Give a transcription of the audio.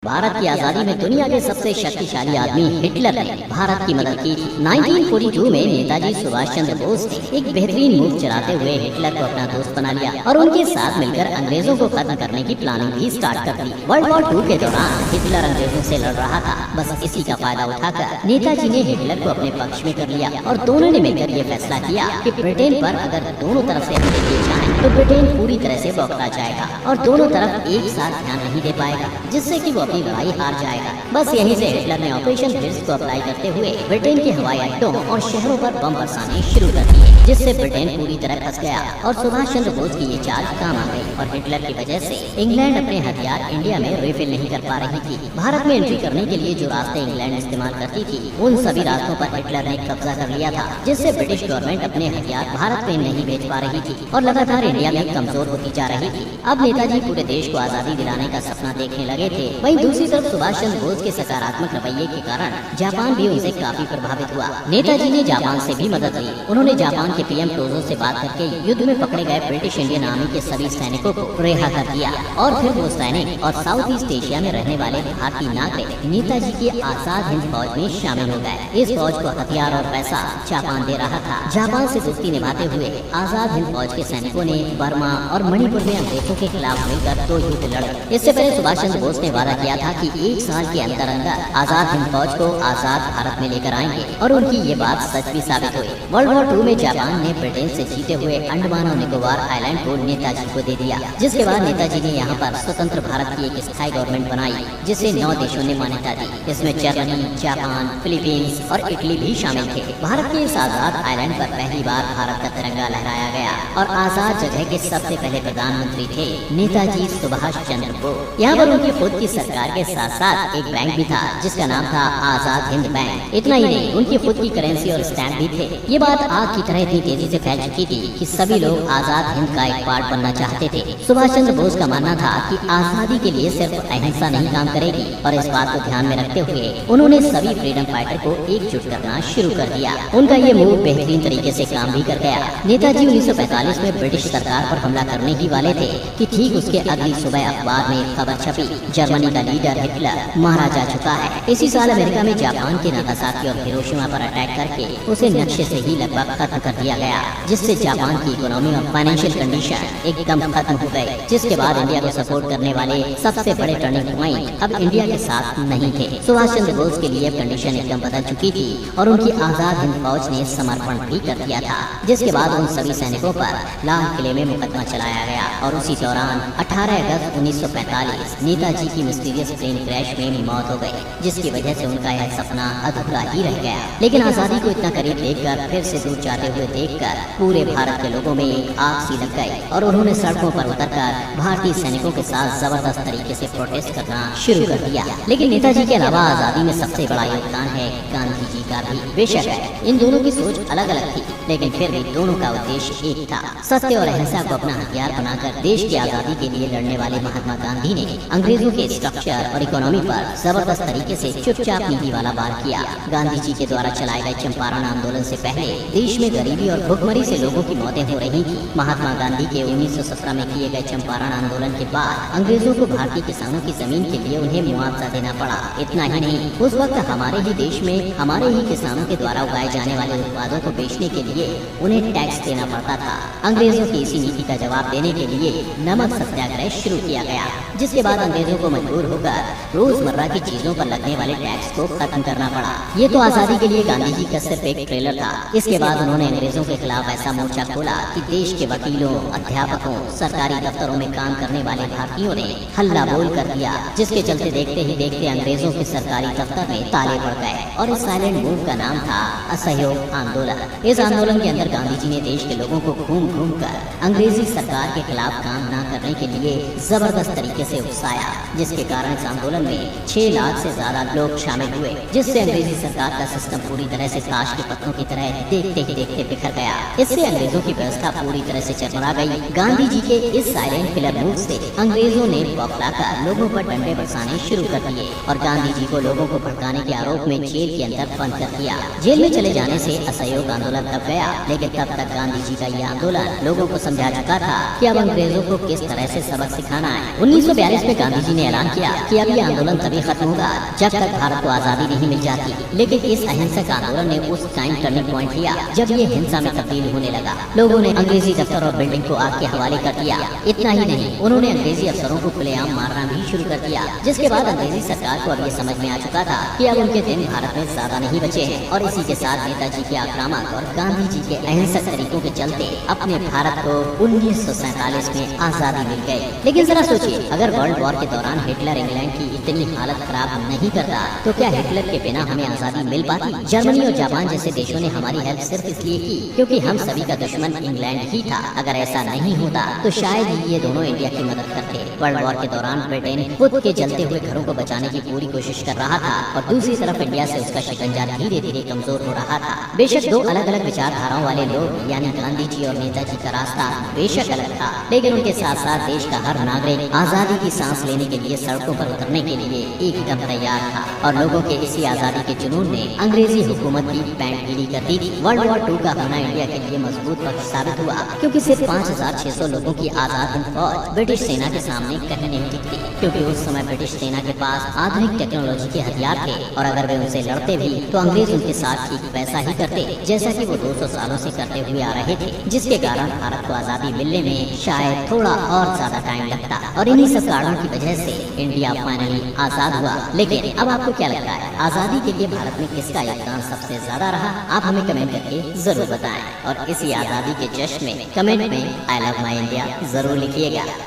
भारत की आजादी में दुनिया के सबसे शक्तिशाली आदमी हिटलर ने भारत की मदद की थी। 1942 में नेताजी सुभाष चंद्र बोस ने एक बेहतरीन मूव चलाते हुए हिटलर को अपना दोस्त बना लिया और उनके साथ मिलकर अंग्रेजों को खत्म करने की प्लानिंग भी स्टार्ट कर दी। वर्ल्ड वॉर 2 के दौरान हिटलर अंग्रेजों से लड़ रहा था। बस इसी का फायदा उठाकर नेताजी ने हिटलर को अपने पक्ष में कर लिया और दोनों ने मिलकर ये फैसला किया कि ब्रिटेन पर अगर दोनों तरफ से हमले किए जाएं तो ब्रिटेन पूरी तरह से बौखला जाएगा और दोनों तरफ एक साथ ध्यान नहीं दे पाएगा, जिससे कि वो अपनी लड़ाई हार जाएगा। बस यहीं से हिटलर ने ऑपरेशन फिस्ट को अप्लाई करते हुए ब्रिटेन के हवाई अड्डों और शहरों पर बम बरसाने शुरू कर दिए, जिससे ब्रिटेन पूरी तरह फंस गया और सुभाष चंद्र बोस की ये चाल काम आ गई और हिटलर की वजह से इंग्लैंड अपने हथियार इंडिया में रिफिल नहीं कर पा रही थी। भारत में एंट्री करने के लिए जो रास्ते इंग्लैंड इस्तेमाल करती थी उन सभी रास्तों पर हिटलर ने कब्जा कर लिया था, जिससे ब्रिटिश गवर्नमेंट अपने हथियार भारत में नहीं भेज पा रही थी और लगातार इंडिया में कमजोर होती जा रही थी। अब नेताजी पूरे देश को आजादी दिलाने का सपना देखने लगे थे। वहीं दूसरी तरफ सुभाष चंद्र बोस के सकारात्मक रवैये के कारण जापान भी उनसे काफी प्रभावित हुआ। नेताजी ने जापान से भी मदद ली। उन्होंने जापान के पीएम टोजो से बात करके युद्ध में पकड़े गए ब्रिटिश इंडियन आर्मी के सभी सैनिकों को रिहा कर दिया और फिर वो सैनिक और साउथ ईस्ट एशिया में रहने वाले भारतीय नागरिक नेताजी की आजाद हिंद फौज में शामिल हो गए। इस फौज को हथियार और पैसा जापान दे रहा था। जापान से दोस्ती निभाते हुए आजाद हिंद फौज के सैनिकों ने बर्मा और मणिपुर में अंग्रेजों के खिलाफ मिलकर 2 युद्ध लड़े। इससे पहले सुभाष चंद्र बोस ने वादा किया था कि 1 साल के अंदर अंदर आजाद हिंद फौज को आजाद भारत में लेकर आएंगे और उनकी ये बात सच भी साबित हुई। वर्ल्ड वॉर 2 में जापान ने ब्रिटेन से जीते हुए अंडमान और निकोबार आइलैंड को नेताजी को दे दिया, जिसके बाद नेताजी ने यहाँ पर स्वतंत्र भारत की एक स्थायी गवर्नमेंट बनाई, जिसे 9 देशों ने मान्यता दी। इसमें जर्मनी, जापान, फिलीपींस और इटली भी शामिल थे। भारत के इस आजाद आइलैंड पर पहली बार भारत का तिरंगा लहराया गया और आजाद जगह के सबसे पहले प्रधानमंत्री थे नेताजी सुभाष चंद्र बोस। यहाँ पर उनकी खुद की सरकार के साथ साथ एक बैंक भी था जिसका नाम था आजाद हिंद बैंक। इतना ही नहीं, उनकी खुद की करेंसी और स्टैम्प भी थे। ये बात आग की तरह इतनी तेजी से फैल चुकी थी कि सभी लोग आजाद हिंद का एक पार्ट बनना चाहते थे। सुभाष चंद्र बोस का मानना था कि आजादी के लिए सिर्फ अहिंसा नहीं काम करेगी और इस बात को ध्यान में रखते हुए उन्होंने सभी फ्रीडम फाइटर को एकजुट करना शुरू कर दिया। उनका ये मूव बेहतरीन तरीके से काम भी कर गया। नेताजी 1945 में ब्रिटिश सरकार पर हमला करने ही वाले थे कि ठीक उसके अगली सुबह अखबार में खबर छपी, जर्मनी का लीडर हिटलर मारा जा चुका है। इसी साल अमेरिका में जापान के नागासाकी और हिरोशिमा पर अटैक करके उसे नक्शे से ही लगभग खत्म कर दिया गया, जिससे जापान की इकोनॉमी और फाइनेंशियल कंडीशन एकदम खत्म हो गई। जिसके बाद इंडिया को सपोर्ट करने वाले सबसे बड़े टर्निंग पॉइंट अब इंडिया के साथ नहीं थे। सुभाष चंद्र बोस के लिए कंडीशन एकदम बदल चुकी थी और उनकी आजाद हिंद फौज ने समर्पण भी कर दिया था, जिसके बाद उन सभी सैनिकों पर लाल किले में मुकदमा चलाया गया और उसी दौरान 18 अगस्त 1945 नेताजी की मिस्टीरियस प्लेन क्रैश में मौत हो गई, जिसकी वजह से उनका यह सपना अधूरा ही रह गया। लेकिन आजादी को इतना करीब देखकर फिर से दूर जाते हुए देखकर पूरे भारत के लोगों में आग सी लग गई और उन्होंने सड़कों पर उतरकर भारतीय सैनिकों के साथ जबरदस्त तरीके से प्रोटेस्ट करना शुरू कर दिया। लेकिन नेताजी के अलावा आजादी में सबसे बड़ा योगदान है गांधी जी का भी। बेशक है इन दोनों की सोच अलग अलग थी, लेकिन फिर भी दोनों का उद्देश्य एक था, सत्य और अहिंसा को अपना हथियार बनाकर देश की आजादी के लिए लड़ने वाले महात्मा गांधी ने अंग्रेजों के स्ट्रक्चर और इकोनॉमी पर जबरदस्त तरीके से चुपचाप नीति वाला वार किया। गांधी जी के द्वारा चलाए गए चंपारण आंदोलन से पहले देश में गरीबी और भुखमरी से लोगों की मौतें हो रही थी। महात्मा गांधी के 1917 में किए गए चंपारण आंदोलन के बाद अंग्रेजों को भारतीय किसानों की जमीन के लिए उन्हें मुआवजा देना पड़ा। इतना ही नहीं, उस वक्त हमारे ही देश में हमारे ही किसानों के द्वारा उगाए जाने वाले उत्पादों को बेचने के लिए उन्हें टैक्स देना पड़ता था। अंग्रेजों की इसी नीति का जवाब देने के लिए नमक सत्याग्रह शुरू किया गया, जिसके बाद अंग्रेजों को मजबूर होकर रोजमर्रा की चीजों पर लगने वाले टैक्स को खत्म करना पड़ा। ये तो आजादी के लिए गांधी जी का सिर्फ एक ट्रेलर था। इसके बाद उन्होंने अंग्रेजों के खिलाफ ऐसा मोर्चा खोला कि देश के वकीलों, अध्यापकों, सरकारी दफ्तरों में काम करने वाले भारतीयों ने हल्ला बोल कर दिया, जिसके चलते देखते ही देखते अंग्रेजों के सरकारी दफ्तर में ताले पड़ गए और इस साइलेंट मूव का नाम था असहयोग आंदोलन। इस आंदोलन के अंदर गांधी जी ने देश के लोगों को घूम घूम कर अंग्रेजी सरकार के खिलाफ काम न करने के लिए जबरदस्त तरीके से उकसाया, जिसके कारण इस आंदोलन में 6 लाख से ज्यादा लोग शामिल हुए, जिससे अंग्रेजी सरकार का सिस्टम पूरी तरह से ताश के पत्तों की तरह देखते ही देखते बिखर गया। इससे अंग्रेजों की व्यवस्था पूरी तरह से चरमरा गई। गांधी जी के इस साइलेंट किलर मूव से अंग्रेजों ने बौखलाकर लोगों पर डंडे बरसाने शुरू कर दिए और गांधी जी को लोगों को भड़काने के आरोप में जेल के अंदर बंद कर दिया। जेल में चले जाने से असहयोग आंदोलन दब गया, लेकिन तब तक गांधी जी का यह आंदोलन लोगों को समझा चुका था कि अब अंग्रेजों को किस तरह से सबक सिखाना है। 1942 में गांधी जी ने ऐलान किया कि अब ये आंदोलन तभी खत्म होगा जब तक भारत को आजादी नहीं मिल जाती। लेकिन इस अहिंसक आंदोलन ने उस टाइम टर्निंग पॉइंट लिया जब ये हिंसा में तब्दील होने लगा। लोगों ने अंग्रेजी दफ्तर और बिल्डिंग को आग के हवाले कर दिया। इतना ही नहीं, उन्होंने अंग्रेजी अफसरों को खुलेआम मारना भी शुरू कर दिया, जिसके बाद अंग्रेजी सरकार को अब ये समझ में आ चुका था कि अब उनके दिन भारत में ज्यादा नहीं बचे हैं। और इसी के साथ नेताजी के आक्रामक और गांधी जी के अहिंसक तरीकों के चलते अपने भारत को 1947 में आजादी मिल गई। लेकिन जरा सोचिए, अगर वर्ल्ड वॉर के दौरान हिटलर इंग्लैंड की इतनी हालत खराब नहीं करता तो क्या हिटलर के बिना हमें आजादी मिल पाती? जर्मनी और जापान जैसे देशों ने हमारी हेल्प सिर्फ इसलिए की क्योंकि हम सभी का दुश्मन इंग्लैंड ही था। अगर ऐसा नहीं होता तो शायद ही ये दोनों इंडिया की मदद करते। वर्ल्ड वॉर के दौरान ब्रिटेन खुद के जलते हुए घरों को बचाने की पूरी कोशिश कर रहा था और दूसरी तरफ इंडिया से उसका शिकंजा धीरे धीरे कमजोर हो रहा था। बेशक दो अलग अलग विचारधाराओं वाले लोग यानी गांधी जी और नेताजी का रास्ता बेशक अलग था, लेकिन उनके साथ साथ देश का हर नागरिक आजादी की सांस लेने के लिए सड़कों पर उतरने के लिए एकदम तैयार था। और लोगों के इसी आजादी के जुनून ने अंग्रेजी हुकूमत की पैंट गीली कर दी थी। वर्ल्ड वॉर 2 का होना इंडिया के लिए मजबूत पक्ष साबित हुआ क्योंकि सिर्फ 5600 लोगों की आजाद हिंद फौज ब्रिटिश सेना के सामने कहीं नहीं टिकती, क्योंकि उस समय ब्रिटिश सेना के पास आधुनिक टेक्नोलॉजी के हथियार थे और अगर वे उनसे लड़ते भी तो अंग्रेज उनके साथ ठीक वैसा ही करते जैसा कि वो 200 सालों से करते हुए आ रहे थे, जिसके कारण भारत को आजादी मिलने में शायद थोड़ा और ज्यादा टाइम लगता। और इन्हीं सब कारणों की वजह से इंडिया फाइनली आजाद हुआ। लेकिन अब आपको क्या लगता है, आजादी के लिए भारत में किसका योगदान सबसे ज्यादा रहा? आप हमें कमेंट करके जरूर बताएं और इसी आजादी के जश्न में कमेंट में आई लव माई इंडिया जरूर लिखिएगा।